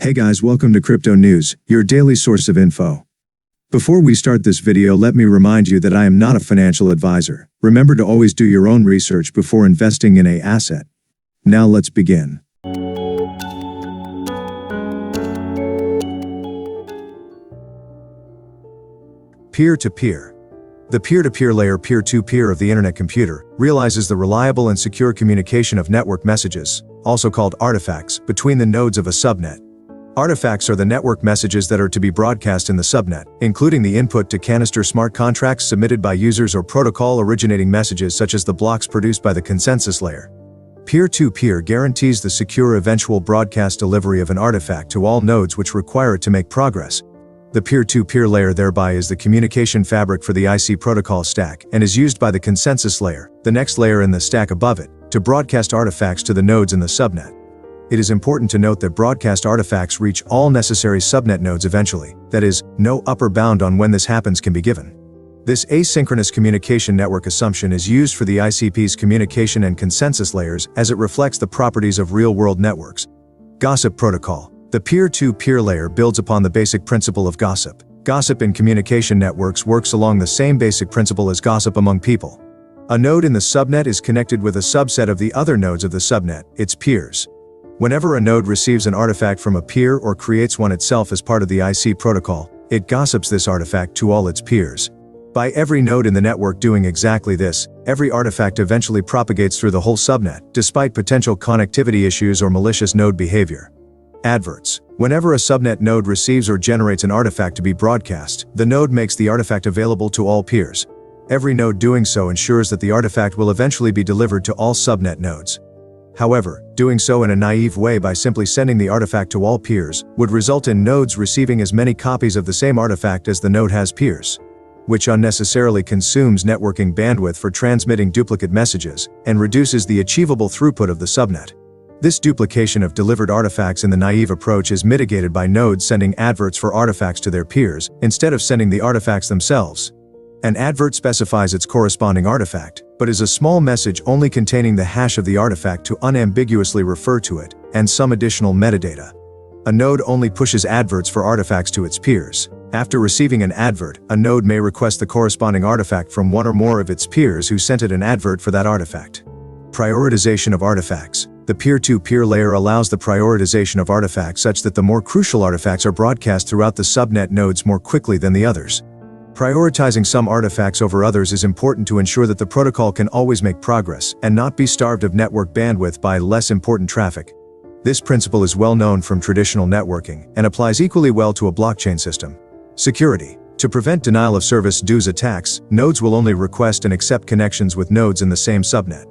Hey guys, welcome to Crypto News, your daily source of info. Before we start this video, let me remind you that I am not a financial advisor. Remember to always do your own research before investing in an asset. Now let's begin. Peer-to-peer. The peer-to-peer layer, peer-to-peer of the Internet computer, realizes the reliable and secure communication of network messages, also called artifacts, between the nodes of a subnet. Artifacts are the network messages that are to be broadcast in the subnet, including the input to canister smart contracts submitted by users or protocol-originating messages such as the blocks produced by the consensus layer. Peer-to-peer guarantees the secure eventual broadcast delivery of an artifact to all nodes which require it to make progress. The peer-to-peer layer thereby is the communication fabric for the IC protocol stack and is used by the consensus layer, the next layer in the stack above it, to broadcast artifacts to the nodes in the subnet. It is important to note that broadcast artifacts reach all necessary subnet nodes eventually, that is, no upper bound on when this happens can be given. This asynchronous communication network assumption is used for the ICP's communication and consensus layers as it reflects the properties of real-world networks. Gossip protocol. The peer-to-peer layer builds upon the basic principle of gossip. Gossip in communication networks works along the same basic principle as gossip among people. A node in the subnet is connected with a subset of the other nodes of the subnet, its peers. Whenever a node receives an artifact from a peer or creates one itself as part of the IC protocol, it gossips this artifact to all its peers. By every node in the network doing exactly this, every artifact eventually propagates through the whole subnet, despite potential connectivity issues or malicious node behavior. Adverts. Whenever a subnet node receives or generates an artifact to be broadcast, the node makes the artifact available to all peers. Every node doing so ensures that the artifact will eventually be delivered to all subnet nodes. However, doing so in a naive way by simply sending the artifact to all peers would result in nodes receiving as many copies of the same artifact as the node has peers, which unnecessarily consumes networking bandwidth for transmitting duplicate messages and reduces the achievable throughput of the subnet. This duplication of delivered artifacts in the naive approach is mitigated by nodes sending adverts for artifacts to their peers instead of sending the artifacts themselves. An advert specifies its corresponding artifact, but is a small message only containing the hash of the artifact to unambiguously refer to it, and some additional metadata. A node only pushes adverts for artifacts to its peers. After receiving an advert, a node may request the corresponding artifact from one or more of its peers who sent it an advert for that artifact. Prioritization of artifacts. The peer-to-peer layer allows the prioritization of artifacts such that the more crucial artifacts are broadcast throughout the subnet nodes more quickly than the others. Prioritizing some artifacts over others is important to ensure that the protocol can always make progress and not be starved of network bandwidth by less important traffic. This principle is well known from traditional networking and applies equally well to a blockchain system. Security. To prevent denial-of-service DoS attacks, nodes will only request and accept connections with nodes in the same subnet.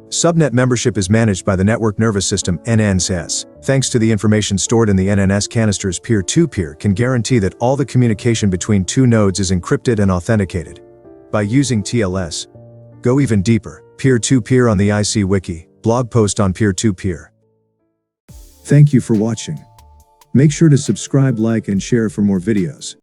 Subnet membership is managed by the network nervous system NNS. Thanks to the information stored in the NNS canisters, peer-to-peer can guarantee that all the communication between two nodes is encrypted and authenticated. By using TLS. Go even deeper. Peer-to-peer on the IC Wiki. Blog post on peer-to-peer. Thank you for watching. Make sure to subscribe, like, and share for more videos.